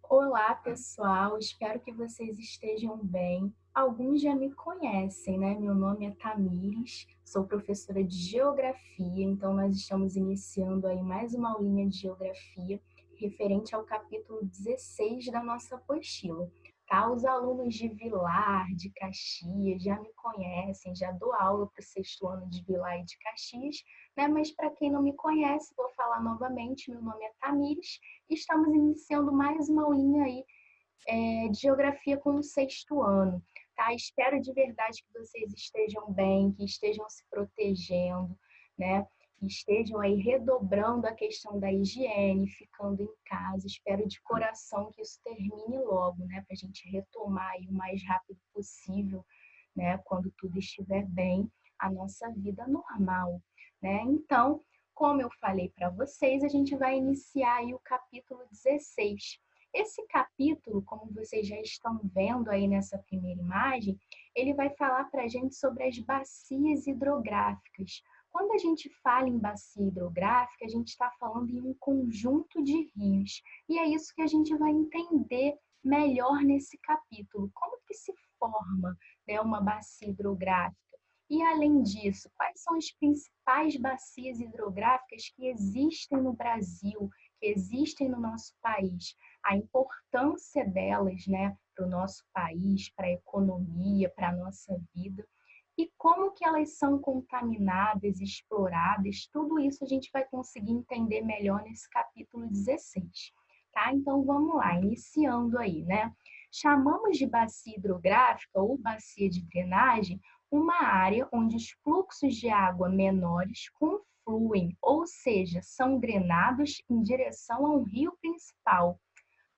Olá, pessoal. Espero que vocês estejam bem. Alguns já me conhecem, né? Meu nome é Tamires, sou professora de Geografia, então nós estamos iniciando aí mais uma aulinha de Geografia referente ao capítulo 16 da nossa apostila, tá? Os alunos de Vilar, de Caxias, já me conhecem, já dou aula para o sexto ano de Vilar e de Caxias, né? Mas para quem não me conhece, vou falar novamente, meu nome é Tamires. Estamos iniciando mais uma aulinha aí de geografia com o sexto ano, tá? Espero de verdade que vocês estejam bem, que estejam se protegendo, né? Que estejam aí redobrando a questão da higiene, ficando em casa. Espero de coração que isso termine logo, né? Para a gente retomar aí o mais rápido possível, né? Quando tudo estiver bem, a nossa vida normal, né? Então, como eu falei para vocês, a gente vai iniciar aí o capítulo 16. Esse capítulo, como vocês já estão vendo aí nessa primeira imagem, ele vai falar para a gente sobre as bacias hidrográficas. Quando a gente fala em bacia hidrográfica, a gente está falando em um conjunto de rios. E é isso que a gente vai entender melhor nesse capítulo. Como que se forma, né, uma bacia hidrográfica? E, além disso, quais são as principais bacias hidrográficas que existem no Brasil, que existem no nosso país? A importância delas, né, para o nosso país, para a economia, para a nossa vida, e como que elas são contaminadas, exploradas, tudo isso a gente vai conseguir entender melhor nesse capítulo 16, tá? Então vamos lá, iniciando aí, né? Chamamos de bacia hidrográfica ou bacia de drenagem uma área onde os fluxos de água menores confluem, ou seja, são drenados em direção a um rio principal.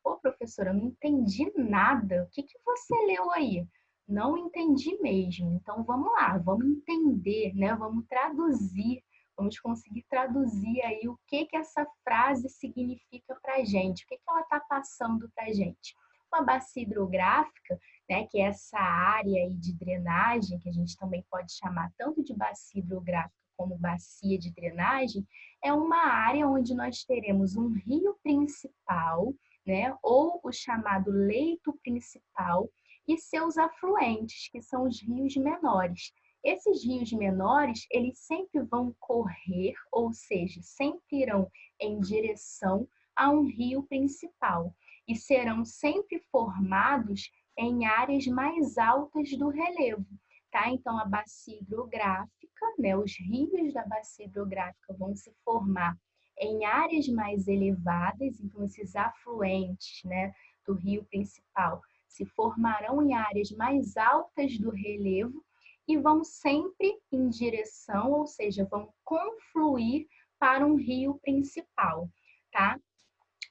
Pô, professora, eu não entendi nada. O que que você leu aí? Não entendi mesmo. Então vamos lá, vamos entender, né? Vamos traduzir, vamos conseguir traduzir aí o que que essa frase significa para a gente, o que que ela está passando para a gente. Uma bacia hidrográfica, né, que é essa área aí de drenagem, que a gente também pode chamar tanto de bacia hidrográfica como bacia de drenagem, é uma área onde nós teremos um rio principal, né, ou o chamado leito principal, e seus afluentes, que são os rios menores. Esses rios menores, eles sempre vão correr, ou seja, sempre irão em direção a um rio principal e serão sempre formados em áreas mais altas do relevo, tá? Então, a bacia hidrográfica, né, os rios da bacia hidrográfica vão se formar em áreas mais elevadas, então esses afluentes, né, do rio principal se formarão em áreas mais altas do relevo e vão sempre em direção, ou seja, vão confluir para um rio principal, tá?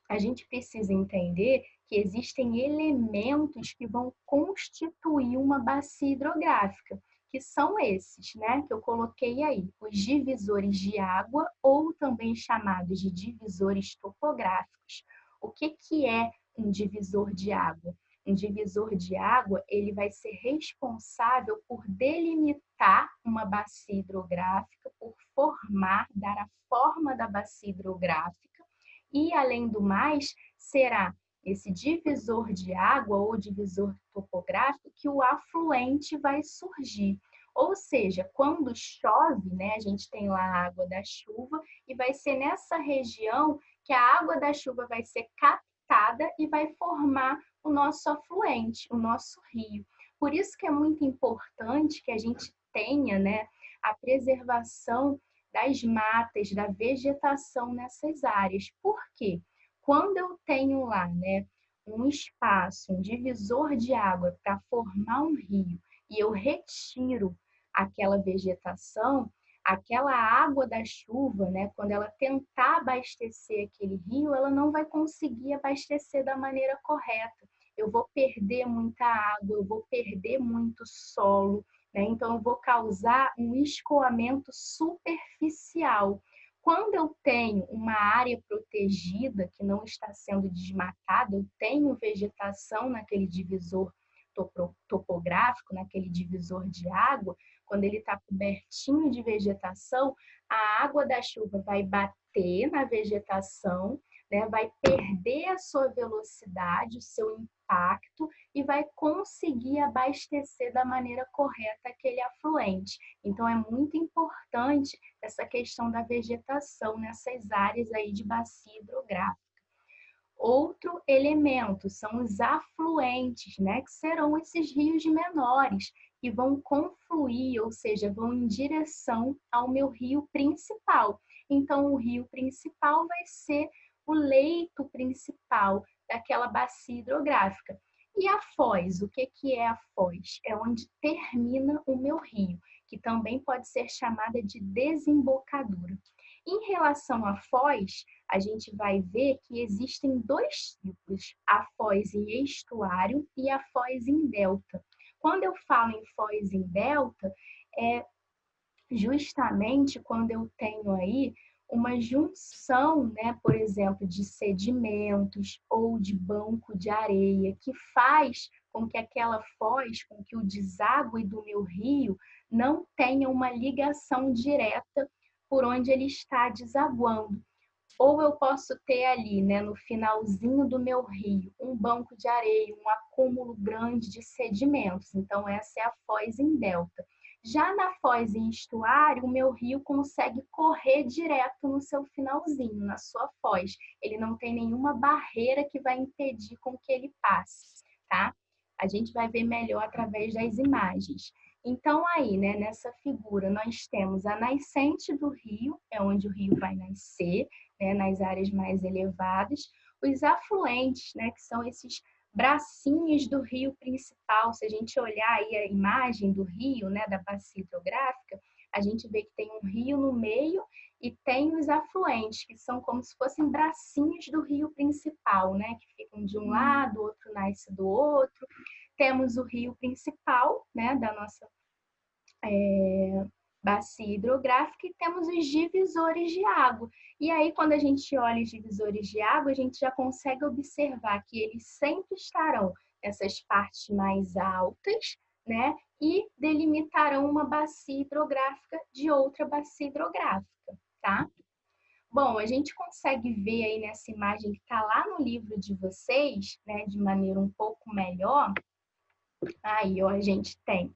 A gente precisa entender que existem elementos que vão constituir uma bacia hidrográfica, que são esses, né, que eu coloquei aí, os divisores de água, ou também chamados de divisores topográficos. O que que é um divisor de água? Um divisor de água, ele vai ser responsável por delimitar uma bacia hidrográfica, por formar, dar a forma da bacia hidrográfica, e, além do mais, será esse divisor de água ou divisor topográfico que o afluente vai surgir. Ou seja, quando chove, né, a gente tem lá a água da chuva e vai ser nessa região que a água da chuva vai ser captada e vai formar o nosso afluente, o nosso rio. Por isso que é muito importante que a gente tenha, né, a preservação das matas, da vegetação nessas áreas. Por quê? Quando eu tenho lá, né, um espaço, um divisor de água para formar um rio e eu retiro aquela vegetação, aquela água da chuva, né, quando ela tentar abastecer aquele rio, ela não vai conseguir abastecer da maneira correta. Eu vou perder muita água, eu vou perder muito solo, né? Então, eu vou causar um escoamento superficial. Quando eu tenho uma área protegida que não está sendo desmatada, eu tenho vegetação naquele divisor topográfico, naquele divisor de água, quando ele está cobertinho de vegetação, a água da chuva vai bater na vegetação, né, vai perder a sua velocidade, o seu impacto e vai conseguir abastecer da maneira correta aquele afluente. Então, é muito importante essa questão da vegetação nessas áreas aí de bacia hidrográfica. Outro elemento são os afluentes, né, que serão esses rios menores, que vão confluir, ou seja, vão em direção ao meu rio principal. Então, o rio principal vai ser o leito principal daquela bacia hidrográfica. E a foz, o que é a foz? É onde termina o meu rio, que também pode ser chamada de desembocadura. Em relação à foz, a gente vai ver que existem dois tipos, a foz em estuário e a foz em delta. Quando eu falo em foz em delta, é justamente quando eu tenho aí uma junção, né, por exemplo, de sedimentos ou de banco de areia, que faz com que aquela foz, com que o deságue do meu rio não tenha uma ligação direta por onde ele está desaguando. Ou eu posso ter ali, né, no finalzinho do meu rio, um banco de areia, um acúmulo grande de sedimentos. Então, essa é a foz em delta. Já na foz em estuário, o meu rio consegue correr direto no seu finalzinho, na sua foz. Ele não tem nenhuma barreira que vai impedir com que ele passe, tá? A gente vai ver melhor através das imagens. Então, aí, né, nessa figura, nós temos a nascente do rio, é onde o rio vai nascer, né, nas áreas mais elevadas, os afluentes, né, que são esses bracinhos do rio principal. Se a gente olhar aí a imagem do rio, né, da bacia hidrográfica, a gente vê que tem um rio no meio e tem os afluentes, que são como se fossem bracinhos do rio principal, né, que ficam de um lado, o outro nasce do outro. Temos o rio principal, né, da nossa bacia hidrográfica, e temos os divisores de água. E aí, quando a gente olha os divisores de água, a gente já consegue observar que eles sempre estarão nessas partes mais altas, né? E delimitarão uma bacia hidrográfica de outra bacia hidrográfica, tá? Bom, a gente consegue ver aí nessa imagem que está lá no livro de vocês, né, de maneira um pouco melhor. Aí, ó, a gente tem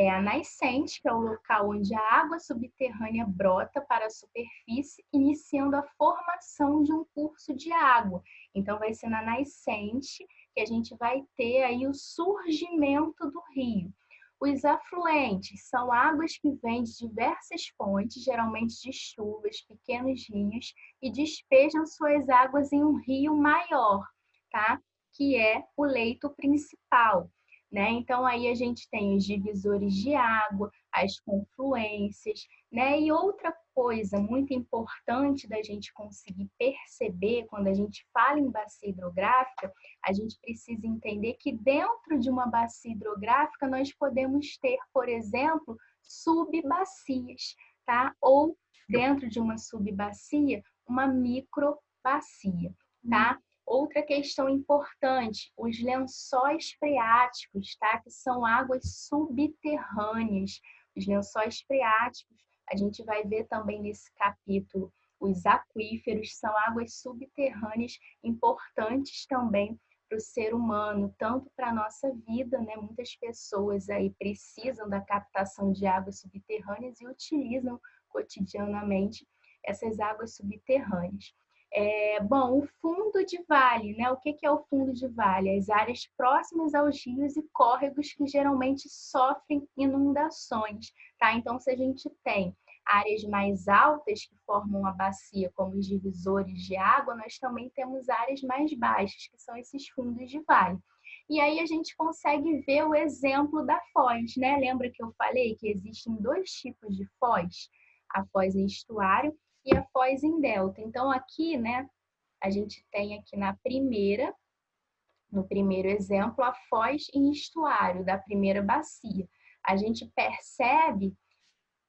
a nascente, que é o local onde a água subterrânea brota para a superfície, iniciando a formação de um curso de água. Então, vai ser na nascente que a gente vai ter aí o surgimento do rio. Os afluentes são águas que vêm de diversas fontes, geralmente de chuvas, pequenos rios, e despejam suas águas em um rio maior, tá? Que é o leito principal. Né? Então, aí a gente tem os divisores de água, as confluências, né? E outra coisa muito importante da gente conseguir perceber quando a gente fala em bacia hidrográfica, a gente precisa entender que dentro de uma bacia hidrográfica nós podemos ter, por exemplo, subbacias, tá? Ou dentro de uma subbacia, uma microbacia, tá? Outra questão importante, os lençóis freáticos, tá? Que são águas subterrâneas. Os lençóis freáticos, a gente vai ver também nesse capítulo, os aquíferos são águas subterrâneas importantes também para o ser humano, tanto para a nossa vida, né? Muitas pessoas aí precisam da captação de águas subterrâneas e utilizam cotidianamente essas águas subterrâneas. Bom, o fundo de vale, né? O que é o fundo de vale? As áreas próximas aos rios e córregos que geralmente sofrem inundações, tá? Então, se a gente tem áreas mais altas que formam a bacia, como os divisores de água, nós também temos áreas mais baixas, que são esses fundos de vale. E aí a gente consegue ver o exemplo da foz, né? Lembra que eu falei que existem dois tipos de foz? A foz em estuário e a foz em delta. Então, aqui, né, a gente tem aqui no primeiro exemplo, a foz em estuário da primeira bacia. A gente percebe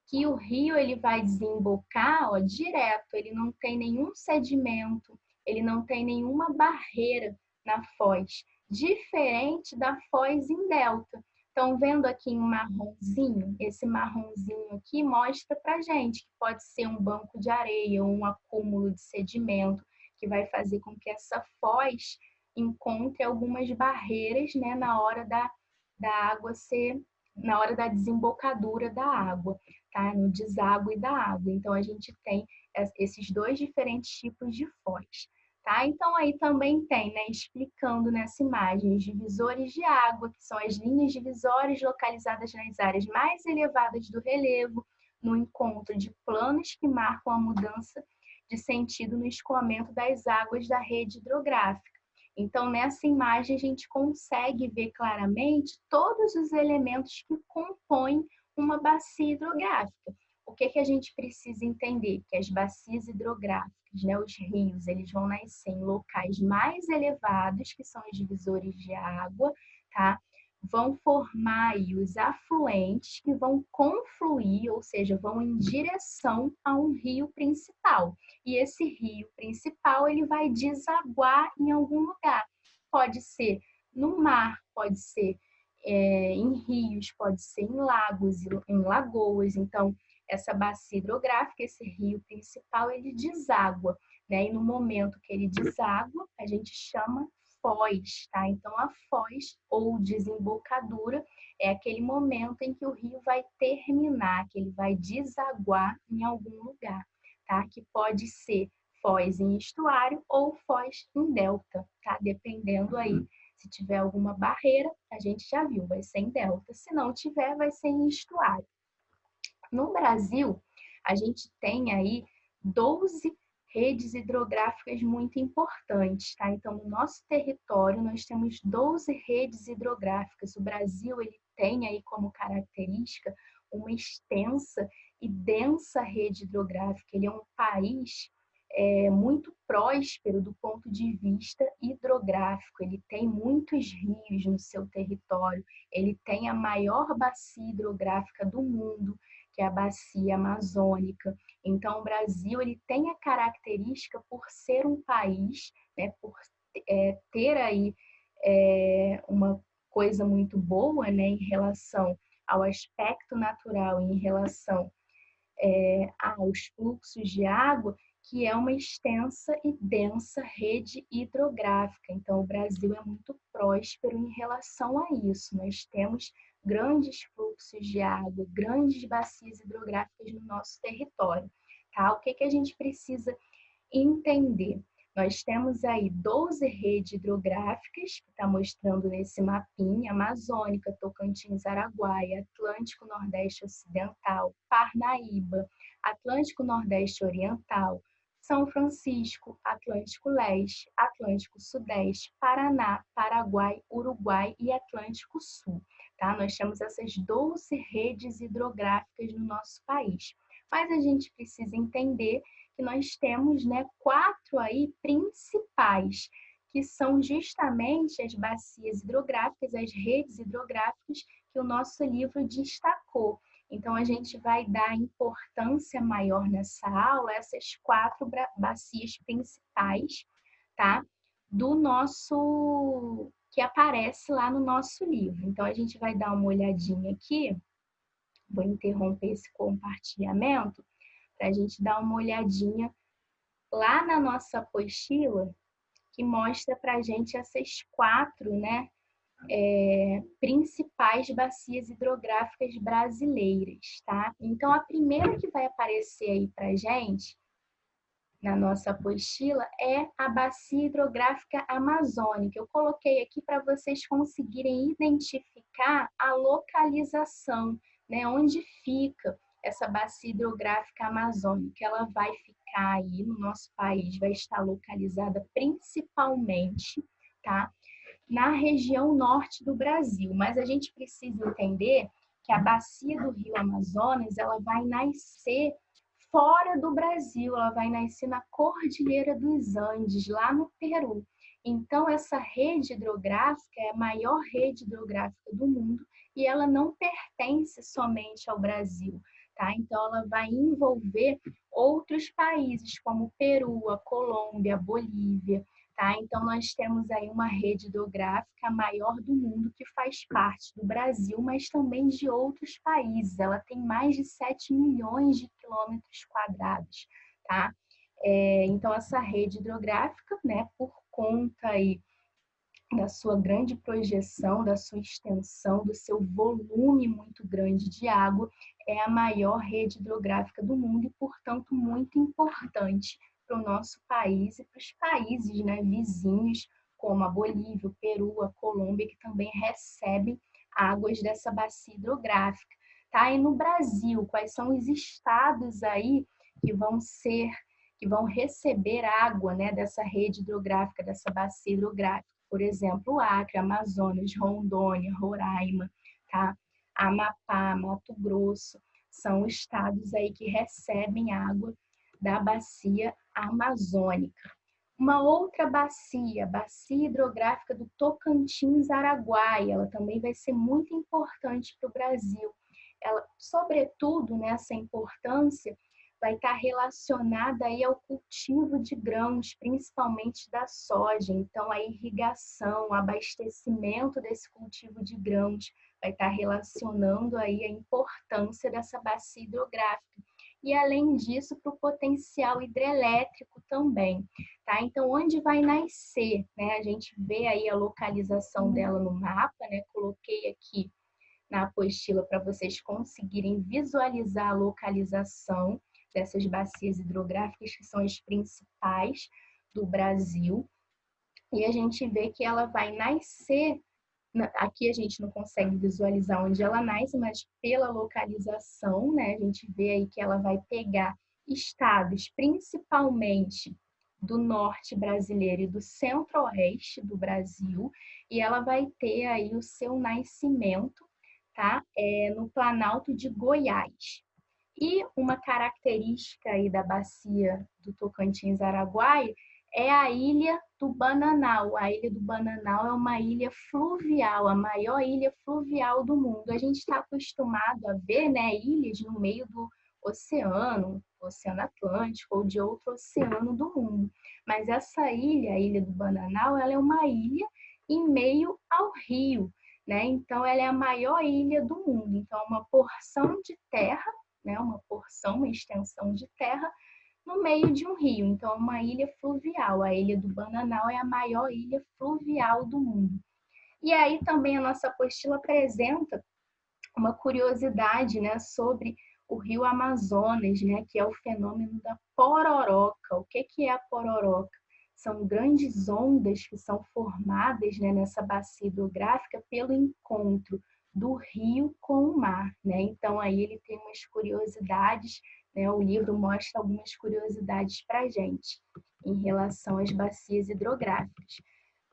que o rio ele vai desembocar, ó, direto, ele não tem nenhum sedimento, ele não tem nenhuma barreira na foz, diferente da foz em delta. Estão vendo aqui em marronzinho? Esse marronzinho aqui mostra para gente que pode ser um banco de areia ou um acúmulo de sedimento que vai fazer com que essa foz encontre algumas barreiras, né, na hora da água ser, na hora da desembocadura da água, tá? No deságue da água. Então, a gente tem esses dois diferentes tipos de foz. Tá? Então, aí também tem, né, explicando nessa imagem, os divisores de água, que são as linhas divisórias localizadas nas áreas mais elevadas do relevo, no encontro de planos que marcam a mudança de sentido no escoamento das águas da rede hidrográfica. Então, nessa imagem, a gente consegue ver claramente todos os elementos que compõem uma bacia hidrográfica. O que a gente precisa entender? Que as bacias hidrográficas, né, os rios, eles vão nascer em locais mais elevados, que são os divisores de água, tá? Vão formar aí os afluentes que vão confluir, ou seja, vão em direção a um rio principal. E esse rio principal, ele vai desaguar em algum lugar. Pode ser no mar, pode ser em rios, pode ser em lagos, em lagoas. Então, essa bacia hidrográfica, esse rio principal, ele deságua, né? E no momento que ele deságua, a gente chama foz, tá? Então, a foz ou desembocadura é aquele momento em que o rio vai terminar, que ele vai desaguar em algum lugar, tá? Que pode ser foz em estuário ou foz em delta, tá? Dependendo aí. Se tiver alguma barreira, a gente já viu, vai ser em delta. Se não tiver, vai ser em estuário. No Brasil, a gente tem aí 12 redes hidrográficas muito importantes, tá? Então, no nosso território, nós temos 12 redes hidrográficas. O Brasil, ele tem aí como característica uma extensa e densa rede hidrográfica. Ele é um país muito próspero do ponto de vista hidrográfico. Ele tem muitos rios no seu território. Ele tem a maior bacia hidrográfica do mundo, que é a bacia amazônica. Então, o Brasil, ele tem a característica por ser um país, né, por ter aí uma coisa muito boa, né, em relação ao aspecto natural, em relação aos fluxos de água, que é uma extensa e densa rede hidrográfica. Então, o Brasil é muito próspero em relação a isso. Nós temos grandes fluxos de água, grandes bacias hidrográficas no nosso território. Tá? O que a gente precisa entender? Nós temos aí 12 redes hidrográficas, que está mostrando nesse mapinha: Amazônica, Tocantins, Araguaia, Atlântico Nordeste Ocidental, Parnaíba, Atlântico Nordeste Oriental, São Francisco, Atlântico Leste, Atlântico Sudeste, Paraná, Paraguai, Uruguai e Atlântico Sul. Tá? Nós temos essas 12 redes hidrográficas no nosso país. Mas a gente precisa entender que nós temos, né, 4 aí principais, que são justamente as bacias hidrográficas, as redes hidrográficas que o nosso livro destacou. Então, a gente vai dar importância maior nessa aula a essas 4 bacias principais, tá? Do nosso, que aparece lá no nosso livro. Então, a gente vai dar uma olhadinha aqui, vou interromper esse compartilhamento, para a gente dar uma olhadinha lá na nossa apostila, que mostra para a gente essas 4, né, principais bacias hidrográficas brasileiras, tá? Então, a primeira que vai aparecer aí para a gente, na nossa apostila, é a bacia hidrográfica amazônica. Eu coloquei aqui para vocês conseguirem identificar a localização, né, onde fica essa bacia hidrográfica amazônica. Ela vai ficar aí no nosso país, vai estar localizada principalmente, tá, na região norte do Brasil. Mas a gente precisa entender que a bacia do Rio Amazonas, ela vai nascer fora do Brasil, ela vai nascer na Cordilheira dos Andes, lá no Peru. Então, essa rede hidrográfica é a maior rede hidrográfica do mundo e ela não pertence somente ao Brasil, tá? Então, ela vai envolver outros países, como o Peru, a Colômbia, a Bolívia, tá? Então, nós temos aí uma rede hidrográfica maior do mundo que faz parte do Brasil, mas também de outros países. Ela tem mais de 7 milhões de quilômetros quadrados, tá? Então, essa rede hidrográfica, né, por conta aí da sua grande projeção, da sua extensão, do seu volume muito grande de água, é a maior rede hidrográfica do mundo e, portanto, muito importante para o nosso país e para os países, né, vizinhos, como a Bolívia, o Peru, a Colômbia, que também recebem águas dessa bacia hidrográfica. Tá? E no Brasil, quais são os estados aí que vão receber água, né, dessa rede hidrográfica, dessa bacia hidrográfica? Por exemplo, Acre, Amazonas, Rondônia, Roraima, tá? Amapá, Mato Grosso, são estados aí que recebem água da bacia amazônica. Uma outra bacia, bacia hidrográfica do Tocantins-Araguaia, ela também vai ser muito importante para o Brasil. Ela, sobretudo, nessa importância, vai estar relacionada aí ao cultivo de grãos, principalmente da soja. Então, a irrigação, o abastecimento desse cultivo de grãos vai estar relacionando aí a importância dessa bacia hidrográfica. E, além disso, para o potencial hidrelétrico também. Tá? Então, onde vai nascer? Né? A gente vê aí a localização dela no mapa, né? Coloquei aqui na apostila para vocês conseguirem visualizar a localização dessas bacias hidrográficas, que são as principais do Brasil. E a gente vê que ela vai nascer, aqui a gente não consegue visualizar onde ela nasce, mas pela localização, né, a gente vê aí que ela vai pegar estados, principalmente do norte brasileiro e do centro-oeste do Brasil, e ela vai ter aí o seu nascimento, tá? No Planalto de Goiás. E uma característica aí da bacia do Tocantins-Araguaia é a Ilha do Bananal. A Ilha do Bananal é uma ilha fluvial, a maior ilha fluvial do mundo. A gente está acostumado a ver, né, ilhas no meio do oceano, Oceano Atlântico ou de outro oceano do mundo. Mas essa ilha, a Ilha do Bananal, ela é uma ilha em meio ao rio, né? Então, ela é a maior ilha do mundo. Então, é uma porção de terra, né, uma porção, uma extensão de terra no meio de um rio. Então, é uma ilha fluvial. A Ilha do Bananal é a maior ilha fluvial do mundo. E aí também a nossa apostila apresenta uma curiosidade, né, sobre o rio Amazonas, né, que é o fenômeno da pororoca. O que é a pororoca? São grandes ondas que são formadas, né, nessa bacia hidrográfica pelo encontro do rio com o mar, né? Então aí ele tem umas curiosidades, né? O livro mostra algumas curiosidades para a gente em relação às bacias hidrográficas.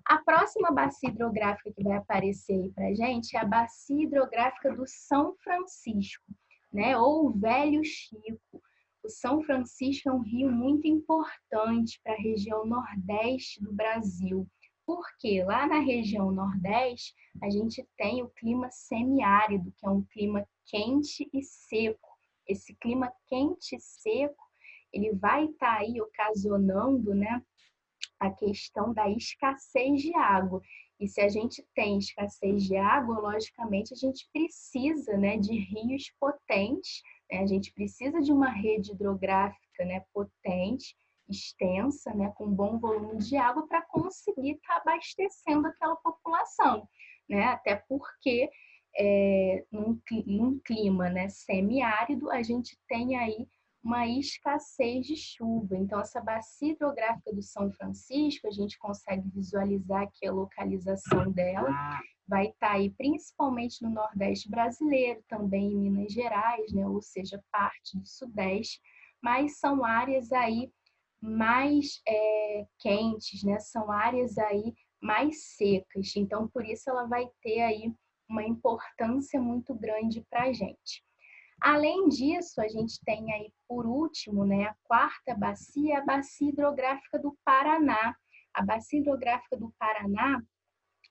A próxima bacia hidrográfica que vai aparecer aí para a gente é a bacia hidrográfica do São Francisco, né? Ou o Velho Chico. O São Francisco é um rio muito importante para a região nordeste do Brasil. Porque lá na região nordeste a gente tem o clima semiárido, que é um clima quente e seco. Esse clima quente e seco, ele vai estar aí ocasionando, né, a questão da escassez de água. E se a gente tem escassez de água, logicamente a gente precisa, né, de rios potentes, né? A gente precisa de uma rede hidrográfica, né, potente, extensa, né, com bom volume de água para conseguir estar abastecendo aquela população, né? Até porque num clima, né, semiárido, a gente tem aí uma escassez de chuva. Então, essa bacia hidrográfica do São Francisco, a gente consegue visualizar aqui a localização dela. Vai estar aí principalmente no Nordeste brasileiro, também em Minas Gerais, né? Ou seja, parte do Sudeste, mas são áreas aí mais quentes, né? São áreas aí mais secas. Então, por isso ela vai ter aí uma importância muito grande para a gente. Além disso, a gente tem aí, por último, né, a quarta bacia, a bacia hidrográfica do Paraná. A bacia hidrográfica do Paraná,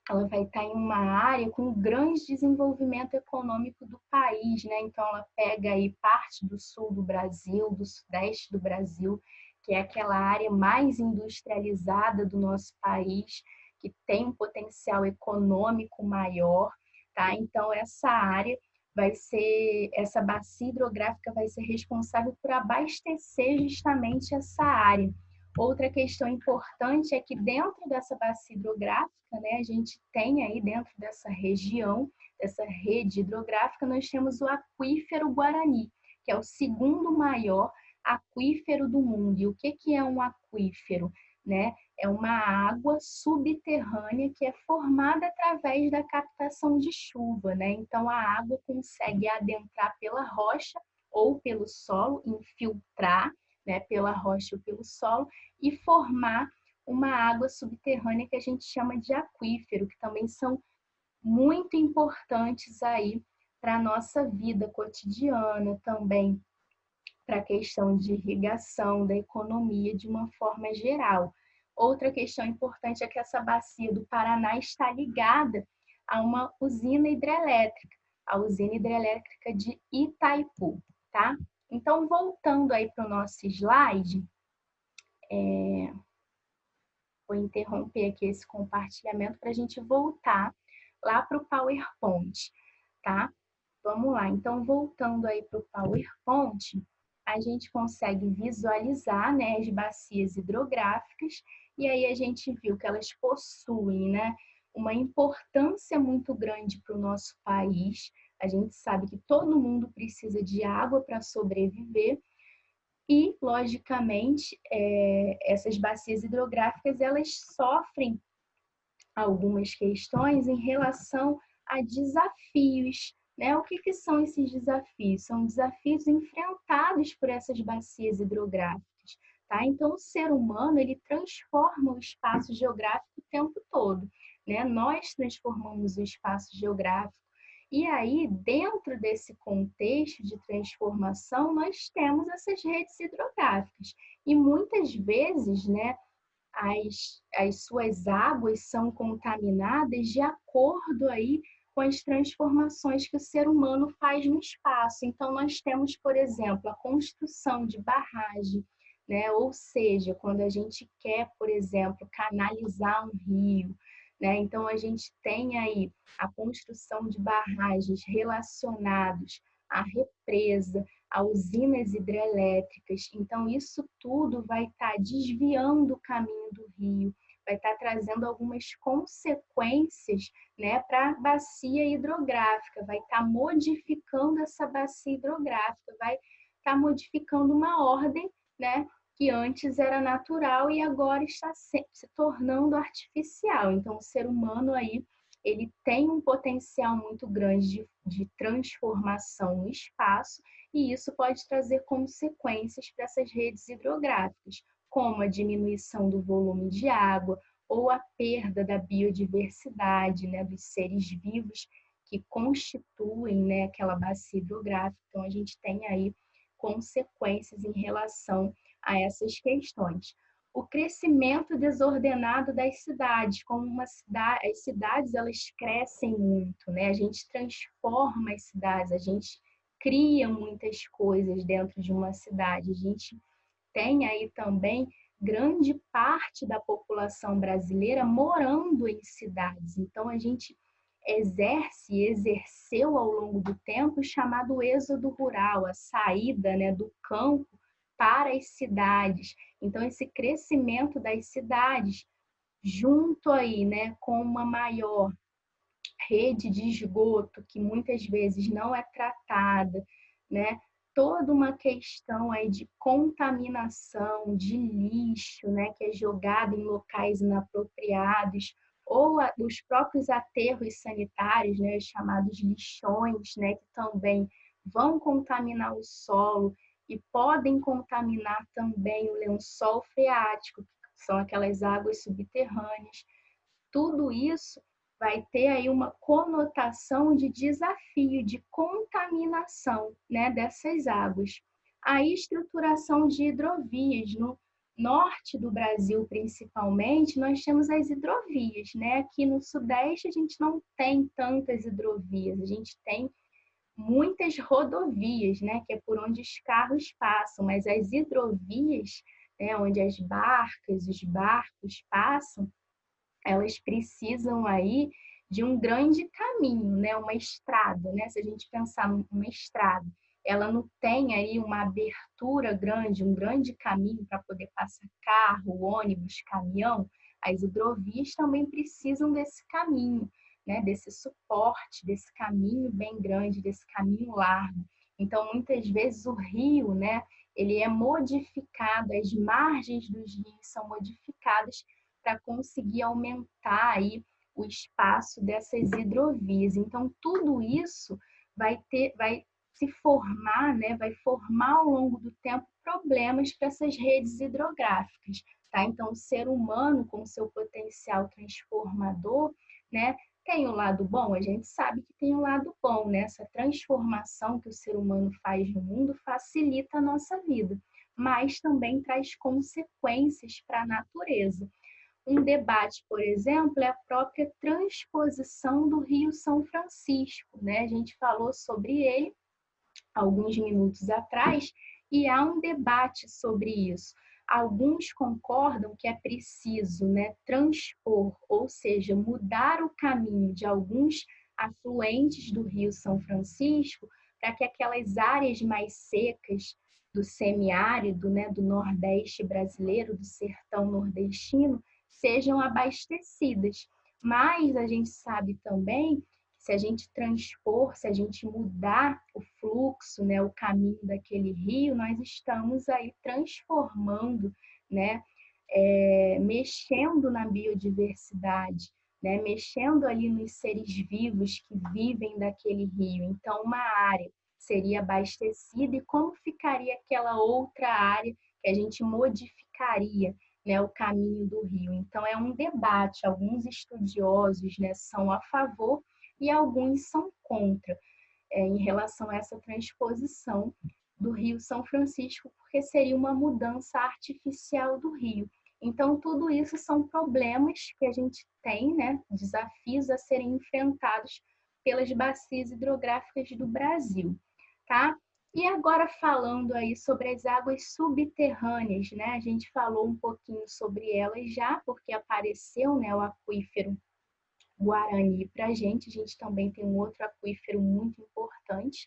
ela vai estar em uma área com grande desenvolvimento econômico do país, né? Então, ela pega aí parte do sul do Brasil, do sudeste do Brasil, que é aquela área mais industrializada do nosso país, que tem um potencial econômico maior, tá? Então, essa área essa bacia hidrográfica vai ser responsável por abastecer justamente essa área. Outra questão importante é que dentro dessa bacia hidrográfica, né, a gente tem aí dentro dessa região, dessa rede hidrográfica, nós temos o aquífero Guarani, que é o segundo maior aquífero do mundo. E o que é um aquífero? Né? É uma água subterrânea que é formada através da captação de chuva, né? Então a água consegue adentrar pela rocha ou pelo solo, infiltrar, né, pela rocha ou pelo solo e formar uma água subterrânea que a gente chama de aquífero, que também são muito importantes aí para a nossa vida cotidiana também, para a questão de irrigação, da economia de uma forma geral. Outra questão importante é que essa bacia do Paraná está ligada a uma usina hidrelétrica, a usina hidrelétrica de Itaipu, tá? Então, voltando aí para o nosso slide, vou interromper aqui esse compartilhamento para a gente voltar lá para o PowerPoint, tá? Vamos lá, então voltando aí para o PowerPoint, a gente consegue visualizar, né, as bacias hidrográficas e aí a gente viu que elas possuem, né, uma importância muito grande para o nosso país. A gente sabe que todo mundo precisa de água para sobreviver e, logicamente, essas bacias hidrográficas elas sofrem algumas questões em relação a desafios, né? O que são esses desafios? São desafios enfrentados por essas bacias hidrográficas, tá? Então, o ser humano, ele transforma o espaço geográfico o tempo todo, né? Nós transformamos o espaço geográfico e aí, dentro desse contexto de transformação, nós temos essas redes hidrográficas. E muitas vezes, né, as suas águas são contaminadas de acordo aí com as transformações que o ser humano faz no espaço. Então, nós temos, por exemplo, a construção de barragem, né? Ou seja, quando a gente quer, por exemplo, canalizar um rio, né? Então, a gente tem aí a construção de barragens relacionados à represa, a usinas hidrelétricas. Então, isso tudo vai estar desviando o caminho do rio, vai estar trazendo algumas consequências, né, para a bacia hidrográfica, vai estar modificando essa bacia hidrográfica, vai estar modificando uma ordem, né, que antes era natural e agora está se tornando artificial. Então, o ser humano aí, ele tem um potencial muito grande de transformação no espaço e isso pode trazer consequências para essas redes hidrográficas, como a diminuição do volume de água ou a perda da biodiversidade, né, dos seres vivos que constituem, né, aquela bacia hidrográfica. Então, a gente tem aí consequências em relação a essas questões. O crescimento desordenado das cidades, como as cidades elas crescem muito, né? A gente transforma as cidades, a gente cria muitas coisas dentro de uma cidade. A gente tem aí também grande parte da população brasileira morando em cidades. Então, a gente exerceu ao longo do tempo o chamado êxodo rural, a saída, né, do campo para as cidades. Então, esse crescimento das cidades, junto aí, né, com uma maior rede de esgoto que muitas vezes não é tratada, né? Toda uma questão aí de contaminação, de lixo, né, que é jogado em locais inapropriados, ou os próprios aterros sanitários, né, os chamados lixões, né, que também vão contaminar o solo e podem contaminar também o lençol freático, que são aquelas águas subterrâneas. Tudo isso vai ter aí uma conotação de desafio, de contaminação, né, dessas águas. A estruturação de hidrovias. No norte do Brasil, principalmente, nós temos as hidrovias, né? Aqui no Sudeste, a gente não tem tantas hidrovias, a gente tem muitas rodovias, né? Que é por onde os carros passam, mas as hidrovias, né, onde as barcas, os barcos passam, elas precisam aí de um grande caminho, né? Uma estrada, né? Se a gente pensar numa estrada, ela não tem aí uma abertura grande, um grande caminho para poder passar carro, ônibus, caminhão. As hidrovias também precisam desse caminho, né? Desse suporte, desse caminho bem grande, desse caminho largo. Então, muitas vezes o rio, né? Ele é modificado, as margens dos rios são modificadas para conseguir aumentar aí o espaço dessas hidrovias. Então, tudo isso vai se formar, né? Vai formar ao longo do tempo problemas para essas redes hidrográficas, tá? Então, o ser humano, com seu potencial transformador, né? Tem o lado bom? A gente sabe que tem o lado bom, né? Essa transformação que o ser humano faz no mundo facilita a nossa vida, mas também traz consequências para a natureza. Um debate, por exemplo, é a própria transposição do Rio São Francisco, né? A gente falou sobre ele alguns minutos atrás e há um debate sobre isso. Alguns concordam que é preciso, né, transpor, ou seja, mudar o caminho de alguns afluentes do Rio São Francisco para que aquelas áreas mais secas do semiárido, né, do Nordeste brasileiro, do sertão nordestino, sejam abastecidas. Mas a gente sabe também se a gente transpor, se a gente mudar o fluxo, né, o caminho daquele rio, nós estamos aí transformando, né, mexendo na biodiversidade, né, mexendo ali nos seres vivos que vivem daquele rio. Então, uma área seria abastecida e como ficaria aquela outra área que a gente modificaria, né, o caminho do rio. Então, é um debate. Alguns estudiosos, né, são a favor e alguns são contra em relação a essa transposição do Rio São Francisco, porque seria uma mudança artificial do rio. Então, tudo isso são problemas que a gente tem, né, desafios a serem enfrentados pelas bacias hidrográficas do Brasil, tá? E agora falando aí sobre as águas subterrâneas, né? A gente falou um pouquinho sobre elas já, porque apareceu, né, o aquífero Guarani para a gente também tem um outro aquífero muito importante,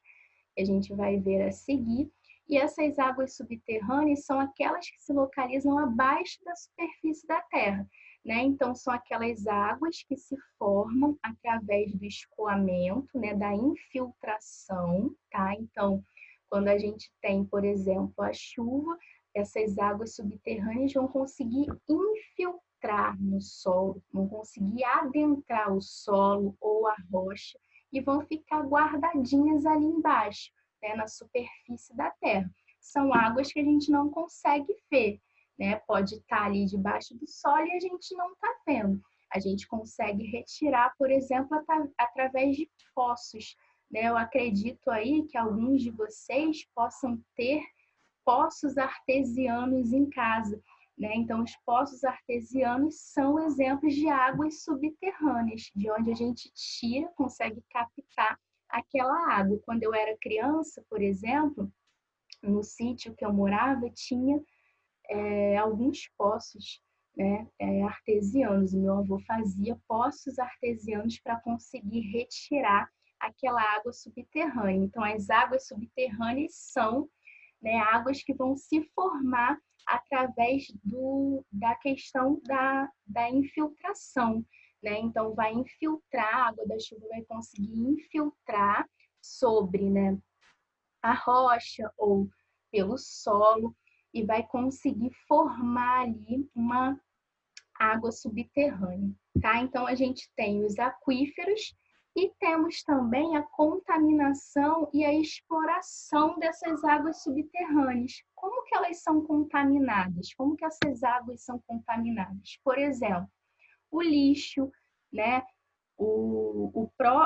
que a gente vai ver a seguir. E essas águas subterrâneas são aquelas que se localizam abaixo da superfície da Terra, né? Então, são aquelas águas que se formam através do escoamento, né? Da infiltração, tá? Então, quando a gente tem, por exemplo, a chuva, essas águas subterrâneas vão conseguir infiltrar no solo, vão conseguir adentrar o solo ou a rocha e vão ficar guardadinhas ali embaixo, né, na superfície da terra. São águas que a gente não consegue ver, né? Pode estar ali debaixo do solo e a gente não está vendo. A gente consegue retirar, por exemplo, através de poços, né? Eu acredito aí que alguns de vocês possam ter poços artesianos em casa, né? Então, os poços artesianos são exemplos de águas subterrâneas, de onde a gente tira, consegue captar aquela água. Quando eu era criança, por exemplo, no sítio que eu morava, tinha alguns poços, né, artesianos. Meu avô fazia poços artesianos para conseguir retirar aquela água subterrânea. Então, as águas subterrâneas são, né, águas que vão se formar através da questão da infiltração, né? Então, vai infiltrar, a água da chuva vai conseguir infiltrar sobre, né, a rocha ou pelo solo e vai conseguir formar ali uma água subterrânea, tá? Então, a gente tem os aquíferos e temos também a contaminação e a exploração dessas águas subterrâneas. Como que elas são contaminadas? Como que essas águas são contaminadas? Por exemplo, o lixo, né?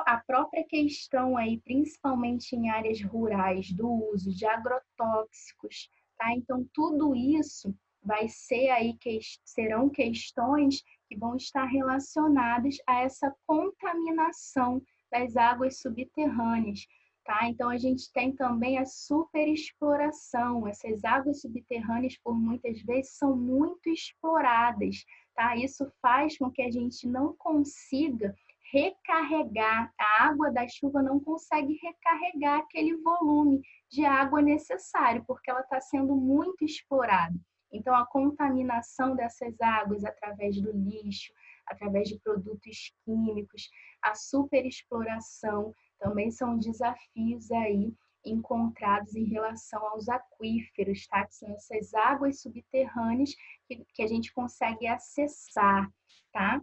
A própria questão aí, principalmente em áreas rurais, do uso de agrotóxicos, tá? Então, tudo isso vai ser aí serão questões que vão estar relacionadas a essa contaminação das águas subterrâneas, tá? Então, a gente tem também a superexploração. Essas águas subterrâneas, por muitas vezes, são muito exploradas, tá? Isso faz com que a gente não consiga recarregar. A água da chuva não consegue recarregar aquele volume de água necessário, porque ela está sendo muito explorada. Então, a contaminação dessas águas através do lixo, através de produtos químicos, a superexploração também são desafios aí encontrados em relação aos aquíferos, tá? Que são essas águas subterrâneas que a gente consegue acessar, tá?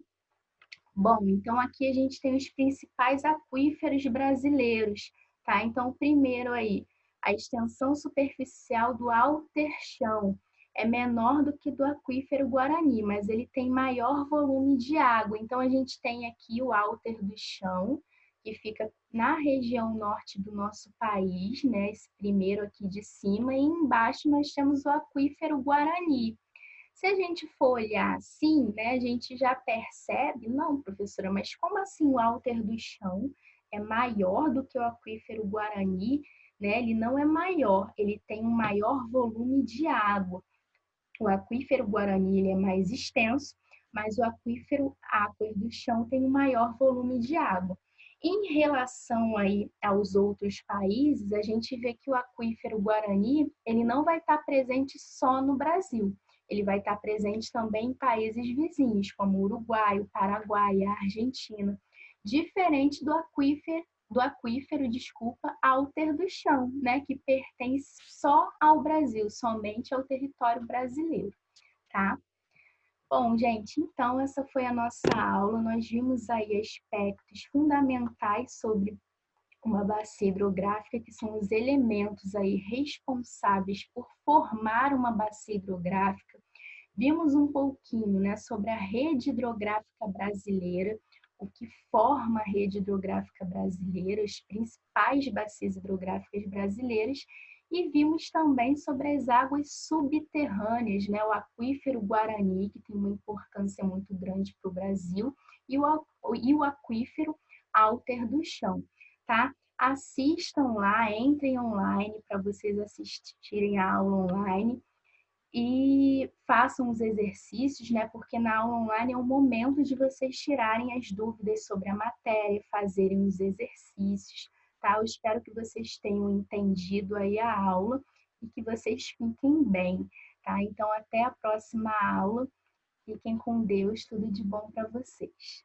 Bom, então aqui a gente tem os principais aquíferos brasileiros, tá? Então, primeiro aí, a extensão superficial do Alter-Chão é menor do que do aquífero Guarani, mas ele tem maior volume de água. Então, a gente tem aqui o Alter do Chão, que fica na região norte do nosso país, né? Esse primeiro aqui de cima, e embaixo nós temos o aquífero Guarani. Se a gente for olhar assim, né, a gente já percebe, não, professora, mas como assim o Alter do Chão é maior do que o aquífero Guarani, né? Ele não é maior, ele tem um maior volume de água. O aquífero Guarani ele é mais extenso, mas o aquífero Áquer do Chão tem um maior volume de água. Em relação aí aos outros países, a gente vê que o aquífero Guarani ele não vai estar presente só no Brasil. Ele vai estar presente também em países vizinhos, como o Uruguai, o Paraguai, a Argentina. Diferente do aquífero, desculpa, Alter do Chão, né, que pertence só ao Brasil, somente ao território brasileiro, tá? Bom, gente, então essa foi a nossa aula. Nós vimos aí aspectos fundamentais sobre uma bacia hidrográfica, que são os elementos aí responsáveis por formar uma bacia hidrográfica. Vimos um pouquinho, né, sobre a rede hidrográfica brasileira, o que forma a rede hidrográfica brasileira, as principais bacias hidrográficas brasileiras, e vimos também sobre as águas subterrâneas, né, o aquífero Guarani, que tem uma importância muito grande para o Brasil, e o aquífero Alter do Chão, tá? Assistam lá, entrem online para vocês assistirem a aula online e façam os exercícios, né? Porque na aula online é o momento de vocês tirarem as dúvidas sobre a matéria, fazerem os exercícios, tá? Eu espero que vocês tenham entendido aí a aula e que vocês fiquem bem, tá? Então, até a próxima aula. Fiquem com Deus, tudo de bom para vocês.